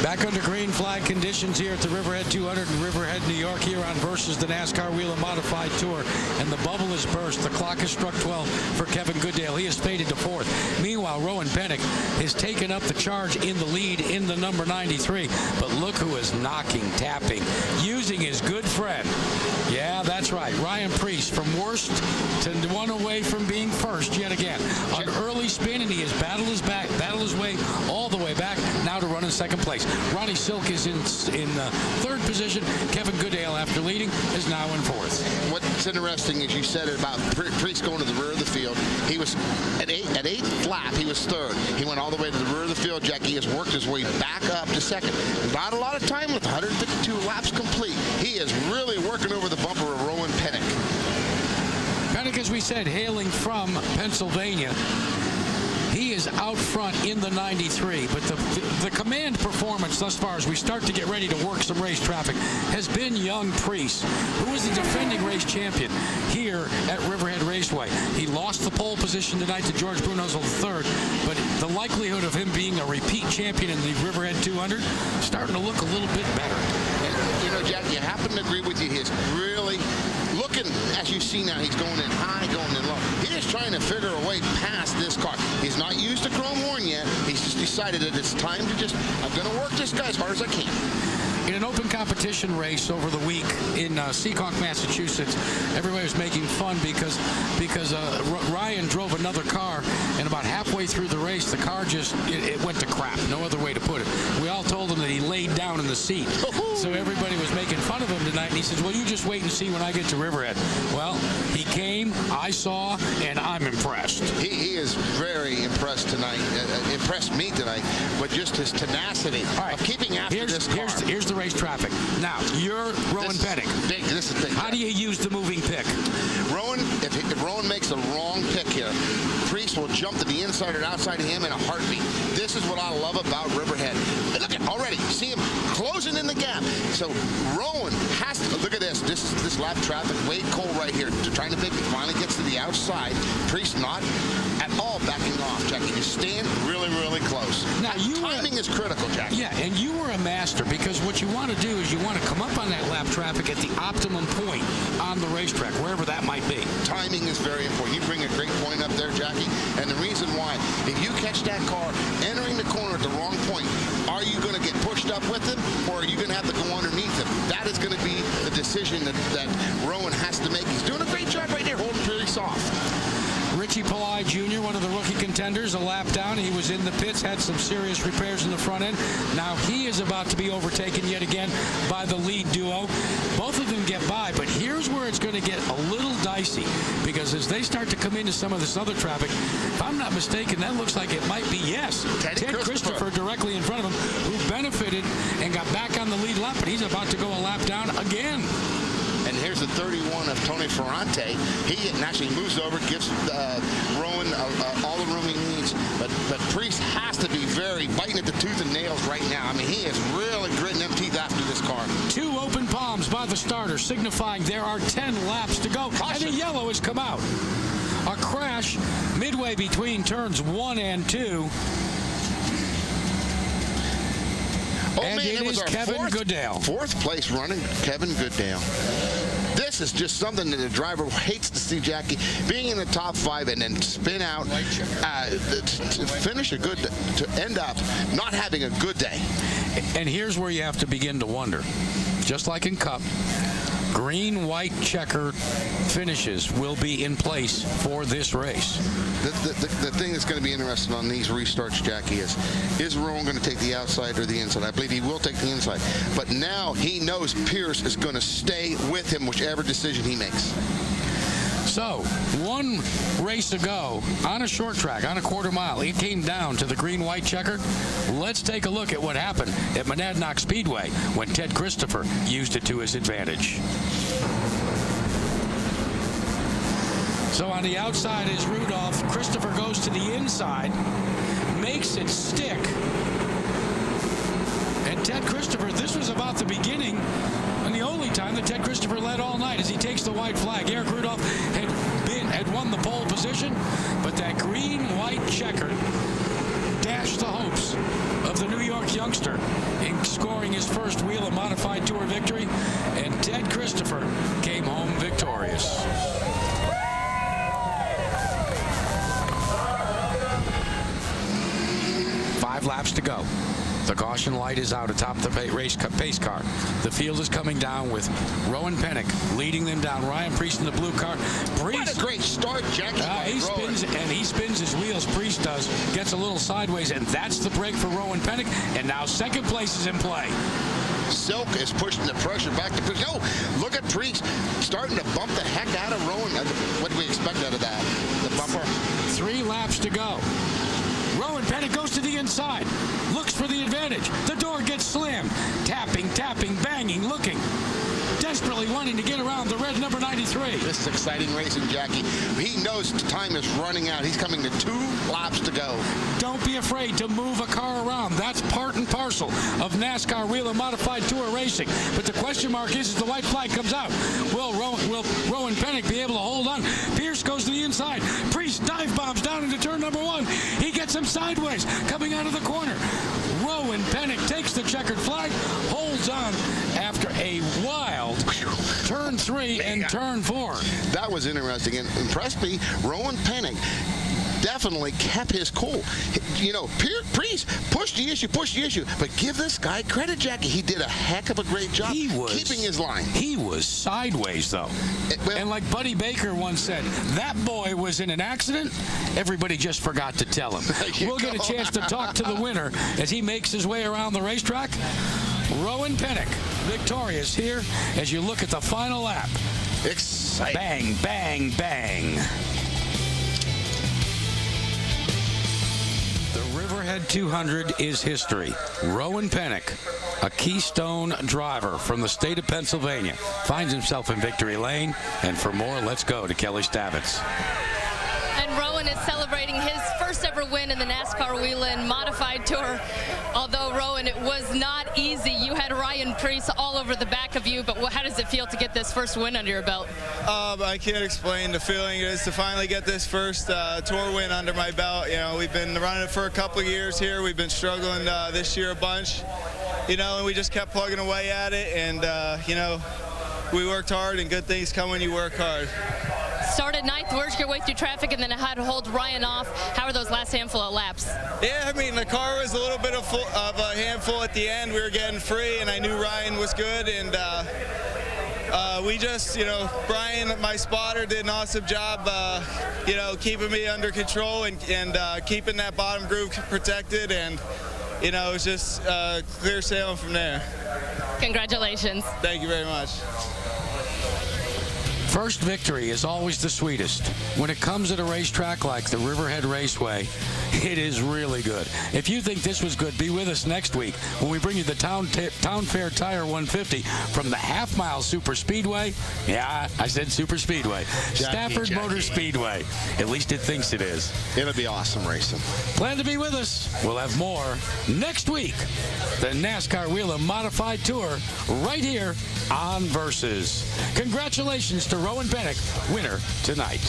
Back under green flag conditions here at the Riverhead 200 in Riverhead, New York, here on Versus the NASCAR Whelen Modified Tour. And the bubble is burst. The clock has struck 12 for Kevin Goodale. He has faded to fourth. Meanwhile, Rowan Pennick has taken up the charge in the lead in the number 93. But look who is knocking, tapping, using his good friend. Yeah, that's right. Ryan Preece from worst to one away from being first yet again. An early spin, and he has battled his way all the way back, now to run in second place. Ronnie Silk is in third position. Kevin Goodale, after leading, is now in fourth. What's interesting is you said it about Preece going to the rear of the field. He was at eighth lap, he was third. He went all the way to the rear of the field, Jackie. He has worked his way back up to second. Not a lot of time with 152 laps complete. He is really working over the bumper of Rowan Pennick. Pennick, as we said, hailing from Pennsylvania. He is out front in the 93, but the command performance thus far, as we start to get ready to work some race traffic, has been young Preece, who is the defending race champion here at Riverhead Raceway. He lost the pole position tonight to George Brunozl III, but the likelihood of him being a repeat champion in the Riverhead 200 starting to look a little bit better. And, you know, Jack, you happen to agree with you. He's really looking, as you see now, he's going in high, going in low. He is trying to figure a way past this car. He's not used to chrome horn yet. He's just decided that it's time to I'm going to work this guy as hard as I can. In an open competition race over the week in Seekonk, Massachusetts, everybody was making fun because Ryan drove another car, and about halfway through the race, the car just it went to crap. No other way to put it. We all told him that he laid down in the seat. So everybody was making fun of him tonight, and he says, well, you just wait and see when I get to Riverhead. Well, he came, I saw, and I'm impressed. He is very impressed tonight. Impressed me tonight, but just his tenacity of keeping after this car. Here's the race traffic. Now, you're Rowan Pennick. This is big. How do you use the moving pick? Rowan, if Rowan makes a wrong pick here, Preece will jump to the inside or outside of him in a heartbeat. This is what I love about Riverhead. And look at already, see him closing in the gap. So Rowan has to look at this. This lap traffic, Wade Cole right here, trying to pick. He finally gets to the outside. Preece not at all backing off, Jackie. You stand really, really close. Now timing is critical, Jackie. Yeah, and you were a master, because what you want to do is you want to come up on that lap traffic at the optimum point on the racetrack, wherever that might be. Timing is very important. You bring a great point up there, Jackie, and the reason why, if you catch that car entering the corner at the wrong point, are you going to get pushed up with him, or are you going to have to go underneath him? That is going to be the decision that Rowan has to make. He's doing a great job right there, holding Preece off. Richie Pillai Jr., one of the rookie contenders, a lap down. He was in the pits, had some serious repairs in the front end. Now he is about to be overtaken yet again by the lead duo. Both of them get by, but here's where it's going to get a little dicey, because as they start to come into some of this other traffic, if I'm not mistaken, that looks like it might be, Ted Christopher directly in front of him, who benefited and got back on the lead lap, but he's about to go a lap down again. And here's the 31 of Tony Ferrante. He actually moves over, gives Rowan all the room he needs. But Preece has to be very biting at the tooth and nails right now. I mean, he is really gritting them teeth after this car. Two open palms by the starter, signifying there are 10 laps to go. Caution. And the yellow has come out. A crash midway between turns 1 and 2. And it is Kevin Goodale. Fourth place running, Kevin Goodale. This is just something that the driver hates to see, Jackie. Being in the top 5 and then spin out to finish to end up not having a good day. And here's where you have to begin to wonder. Just like in Cup, green-white checker finishes will be in place for this race. The thing that's going to be interesting on these restarts, Jackie, is Rowan going to take the outside or the inside? I believe he will take the inside. But now he knows Pierce is going to stay with him, whichever decision he makes. So, one race ago, on a short track, on a quarter mile, it came down to the green-white checker. Let's take a look at what happened at Monadnock Speedway when Ted Christopher used it to his advantage. So on the outside is Rudolph. Christopher goes to the inside, makes it stick. And Ted Christopher, this was about the beginning and the only time that Ted Christopher led all night as he takes the white flag. Eric Rudolph had won the pole position, but that green-white checker dashed the hopes of the New York youngster and his first Whelen Modified Tour victory, and Ted Christopher came home victorious. Five laps to go. The caution light is out atop the pace car. The field is coming down with Rowan Pennick leading them down. Ryan Priest in the blue car. What a great start, Jackie. He spins his wheels. Priest does. Gets a little sideways, and that's the break for Rowan Pennick. And now second place is in play. Silk is pushing the pressure back to Priest. Oh, look at Priest starting to bump the heck out of Rowan. What do we expect out of that? The bumper. 3 laps to go. Rowan Pennick goes to the inside, looks for the advantage. The door gets slammed. Tapping, banging, looking. Desperately wanting to get around the red number 93. This is exciting racing, Jackie. He knows time is running out. He's coming to 2 laps to go. Don't be afraid to move a car around. That's part and parcel of NASCAR Whelen Modified Tour racing. But the question mark is, as the white flag comes out, will Rowan Pennick be able to hold on? Pierce goes to the inside. Priest dive bombs down into turn number 1. He gets him sideways, coming out of the corner. Rowan Pennick takes the checkered flag, holds on after a wild turn 3 and turn 4. That was interesting and impressed me. Rowan Pennick definitely kept his cool. You know, Priest pushed the issue, but give this guy credit, Jackie. He did a heck of a great job keeping his line. He was sideways, though. And like Buddy Baker once said, that boy was in an accident. Everybody just forgot to tell him. We'll get a chance to talk to the winner as he makes his way around the racetrack. Rowan Pennick, victorious here as you look at the final lap. Exciting. Bang, bang, bang. The Riverhead 200 is history. Rowan Pennick, a Keystone driver from the state of Pennsylvania, finds himself in victory lane. And for more, let's go to Kelly Stavitz. And Rowan is celebrating his first ever win in the NASCAR Whelen Modified Tour. Although, Rowan, it was not easy. You had Ryan Priest all over the back of you, but how does it feel to get this first win under your belt? I can't explain the feeling it is to finally get this first tour win under my belt. You know, we've been running it for a couple of years here. We've been struggling this year a bunch, you know, and we just kept plugging away at it. And, you know, we worked hard, and good things come when you work hard. Started 9th, worked your way through traffic, and then had to hold Ryan off. How are those last handful of laps? Yeah, I mean, the car was a little bit of a handful at the end. We were getting free, and I knew Ryan was good, and we just, you know, Brian, my spotter, did an awesome job, you know, keeping me under control and keeping that bottom group protected, and, you know, it was just clear sailing from there. Congratulations. Thank you very much. First victory is always the sweetest. When it comes at a racetrack like the Riverhead Raceway, it is really good. If you think this was good, be with us next week when we bring you the Town Fair Tire 150 from the half-mile Super Speedway. Yeah, I said Super Speedway. Stafford Motor Speedway. At least it thinks it is. It'll be awesome racing. Plan to be with us. We'll have more next week. The NASCAR Whelen Modified Tour right here on Versus. Congratulations to Rowan Pennick, winner tonight.